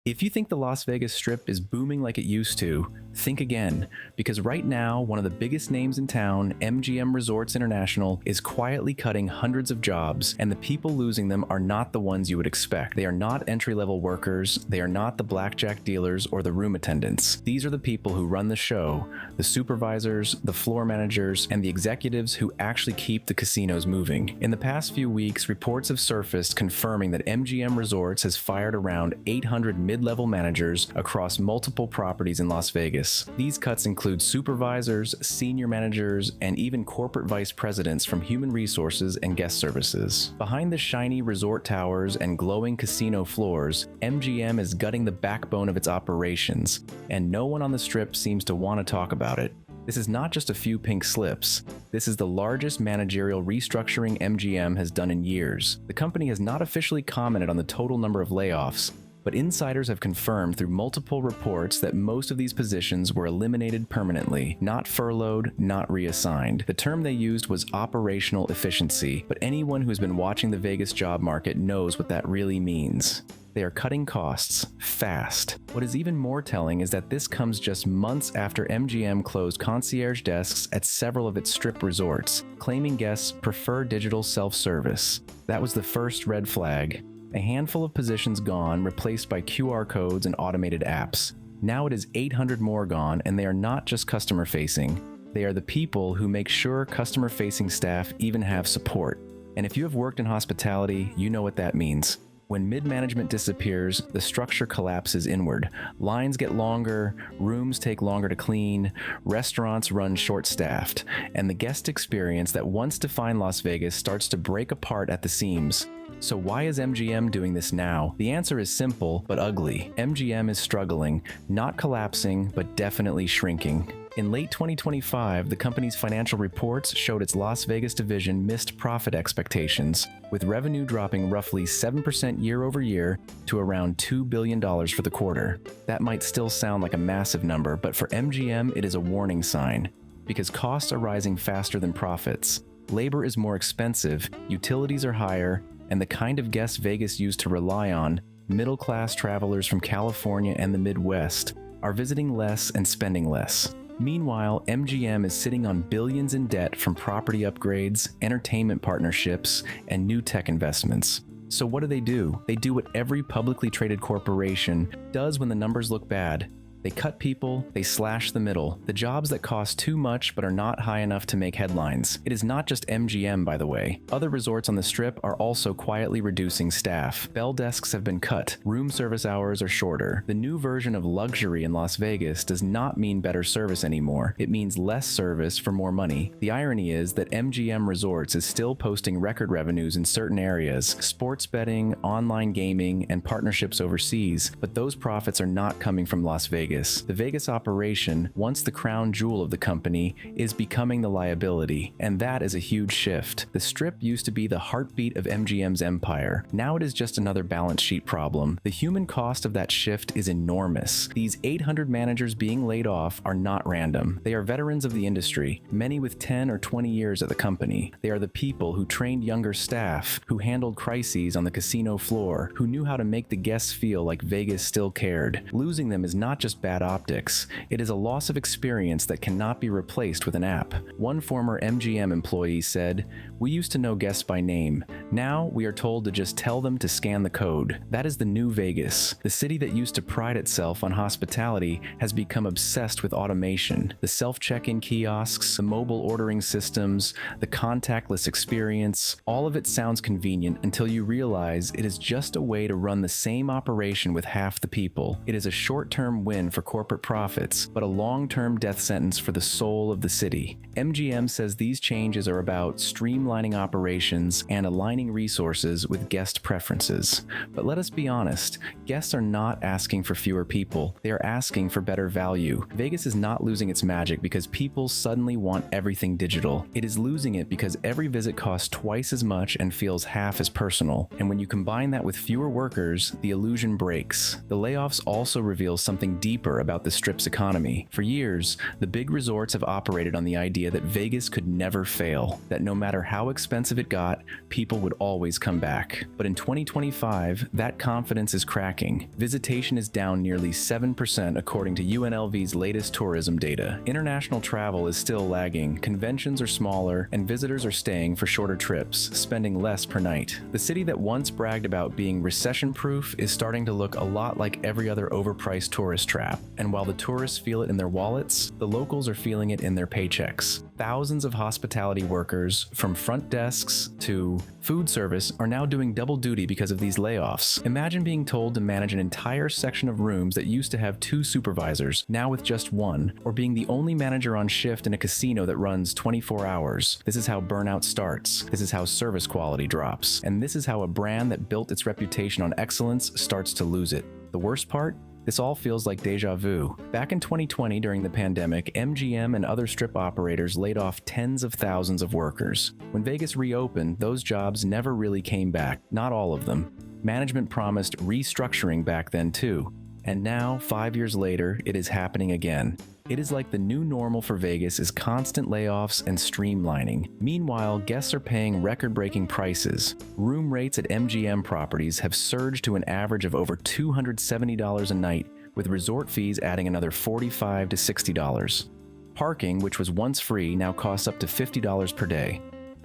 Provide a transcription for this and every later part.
If you think the Las Vegas Strip is booming like it used to, think again, because right now, one of the biggest names in town, MGM Resorts International, is quietly cutting hundreds of jobs, and the people losing them are not the ones you would expect. They are not entry-level workers, they are not the blackjack dealers or the room attendants. These are the people who run the show, the supervisors, the floor managers, and the executives who actually keep the casinos moving. In the past few weeks, reports have surfaced confirming that MGM Resorts has fired around 800 mid-level managers across multiple properties in Las Vegas. These cuts include supervisors, senior managers, and even corporate vice presidents from human resources and guest services. Behind the shiny resort towers and glowing casino floors, MGM is gutting the backbone of its operations, and no one on the Strip seems to want to talk about it. This is not just a few pink slips. This is the largest managerial restructuring MGM has done in years. The company has not officially commented on the total number of layoffs, but insiders have confirmed through multiple reports that most of these positions were eliminated permanently, not furloughed, not reassigned. The term they used was operational efficiency, but anyone who's been watching the Vegas job market knows what that really means. They are cutting costs fast. What is even more telling is that this comes just months after MGM closed concierge desks at several of its Strip resorts, claiming guests prefer digital self-service. That was the first red flag. A handful of positions gone, replaced by QR codes and automated apps. Now it is 800 more gone, and they are not just customer-facing. They are the people who make sure customer-facing staff even have support. And if you have worked in hospitality, you know what that means. When mid-management disappears, the structure collapses inward. Lines get longer, rooms take longer to clean, restaurants run short-staffed, and the guest experience that once defined Las Vegas starts to break apart at the seams. So why is MGM doing this now? The answer is simple, but ugly. MGM is struggling, not collapsing, but definitely shrinking. In late 2025, the company's financial reports showed its Las Vegas division missed profit expectations, with revenue dropping roughly 7% year over year to around $2 billion for the quarter. That might still sound like a massive number, but for MGM, it is a warning sign, because costs are rising faster than profits. Labor is more expensive, utilities are higher, and the kind of guests Vegas used to rely on, middle-class travelers from California and the Midwest, are visiting less and spending less. Meanwhile, MGM is sitting on billions in debt from property upgrades, entertainment partnerships, and new tech investments. So what do? They do what every publicly traded corporation does when the numbers look bad. They cut people, they slash the middle, the jobs that cost too much but are not high enough to make headlines. It is not just MGM, by the way. Other resorts on the Strip are also quietly reducing staff. Bell desks have been cut, room service hours are shorter. The new version of luxury in Las Vegas does not mean better service anymore. It means less service for more money. The irony is that MGM Resorts is still posting record revenues in certain areas, sports betting, online gaming, and partnerships overseas, but those profits are not coming from Las Vegas. The Vegas operation, once the crown jewel of the company, is becoming the liability, and that is a huge shift. The Strip used to be the heartbeat of MGM's empire. Now it is just another balance sheet problem. The human cost of that shift is enormous. These 800 managers being laid off are not random. They are veterans of the industry, many with 10 or 20 years at the company. They are the people who trained younger staff, who handled crises on the casino floor, who knew how to make the guests feel like Vegas still cared. Losing them is not just bad optics. It is a loss of experience that cannot be replaced with an app. One former MGM employee said, "We used to know guests by name. Now we are told to just tell them to scan the code." That is the new Vegas. The city that used to pride itself on hospitality has become obsessed with automation. The self-check-in kiosks, the mobile ordering systems, the contactless experience, all of it sounds convenient until you realize it is just a way to run the same operation with half the people. It is a short-term win for corporate profits, but a long-term death sentence for the soul of the city. MGM says these changes are about streamlining operations and aligning resources with guest preferences. But let us be honest, guests are not asking for fewer people. They are asking for better value. Vegas is not losing its magic because people suddenly want everything digital. It is losing it because every visit costs twice as much and feels half as personal. And when you combine that with fewer workers, the illusion breaks. The layoffs also reveal something deeper deeper about the Strip's economy. For years, the big resorts have operated on the idea that Vegas could never fail, that no matter how expensive it got, people would always come back. But in 2025, that confidence is cracking. Visitation is down nearly 7% according to UNLV's latest tourism data. International travel is still lagging, conventions are smaller, and visitors are staying for shorter trips, spending less per night. The city that once bragged about being recession-proof is starting to look a lot like every other overpriced tourist trap. And while the tourists feel it in their wallets, the locals are feeling it in their paychecks. Thousands of hospitality workers, from front desks to food service, are now doing double duty because of these layoffs. Imagine being told to manage an entire section of rooms that used to have 2 supervisors, now with just 1, or being the only manager on shift in a casino that runs 24 hours. This is how burnout starts. This is how service quality drops. And this is how a brand that built its reputation on excellence starts to lose it. The worst part? This all feels like deja vu. Back in 2020, during the pandemic, MGM and other Strip operators laid off tens of thousands of workers. When Vegas reopened, those jobs never really came back, not all of them. Management promised restructuring back then too. And now, 5 years later, it is happening again. It is like the new normal for Vegas is constant layoffs and streamlining. Meanwhile, guests are paying record-breaking prices. Room rates at MGM properties have surged to an average of over $270 a night, with resort fees adding another $45 to $60. Parking, which was once free, now costs up to $50 per day.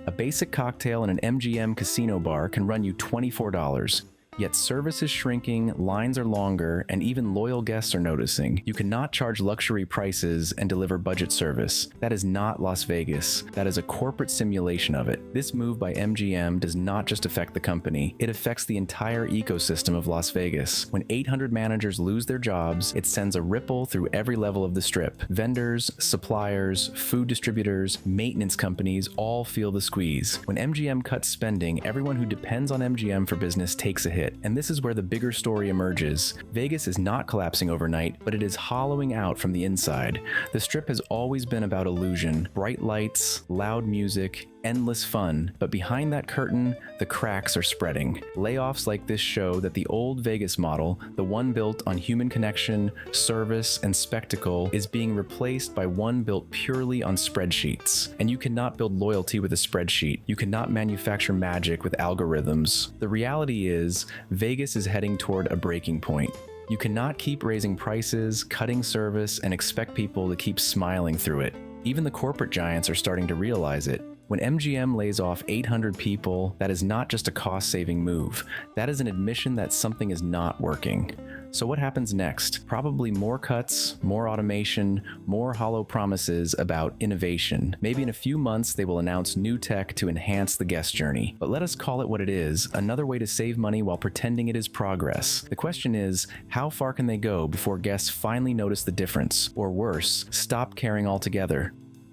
A basic cocktail in an MGM casino bar can run you $24. Yet service is shrinking, lines are longer, and even loyal guests are noticing. You cannot charge luxury prices and deliver budget service. That is not Las Vegas. That is a corporate simulation of it. This move by MGM does not just affect the company, it affects the entire ecosystem of Las Vegas. When 800 managers lose their jobs, it sends a ripple through every level of the Strip. Vendors, suppliers, food distributors, maintenance companies all feel the squeeze. When MGM cuts spending, everyone who depends on MGM for business takes a hit. And this is where the bigger story emerges. Vegas is not collapsing overnight, but it is hollowing out from the inside. The Strip has always been about illusion, bright lights, loud music, endless fun, but behind that curtain, the cracks are spreading. Layoffs like this show that the old Vegas model, the one built on human connection, service, and spectacle, is being replaced by one built purely on spreadsheets. And you cannot build loyalty with a spreadsheet. You cannot manufacture magic with algorithms. The reality is, Vegas is heading toward a breaking point. You cannot keep raising prices, cutting service, and expect people to keep smiling through it. Even the corporate giants are starting to realize it. When MGM lays off 800 people, that is not just a cost-saving move. That is an admission that something is not working. So what happens next? Probably more cuts, more automation, more hollow promises about innovation. Maybe in a few months they will announce new tech to enhance the guest journey. But let us call it what it is, another way to save money while pretending it is progress. The question is, how far can they go before guests finally notice the difference? Or worse, stop caring altogether?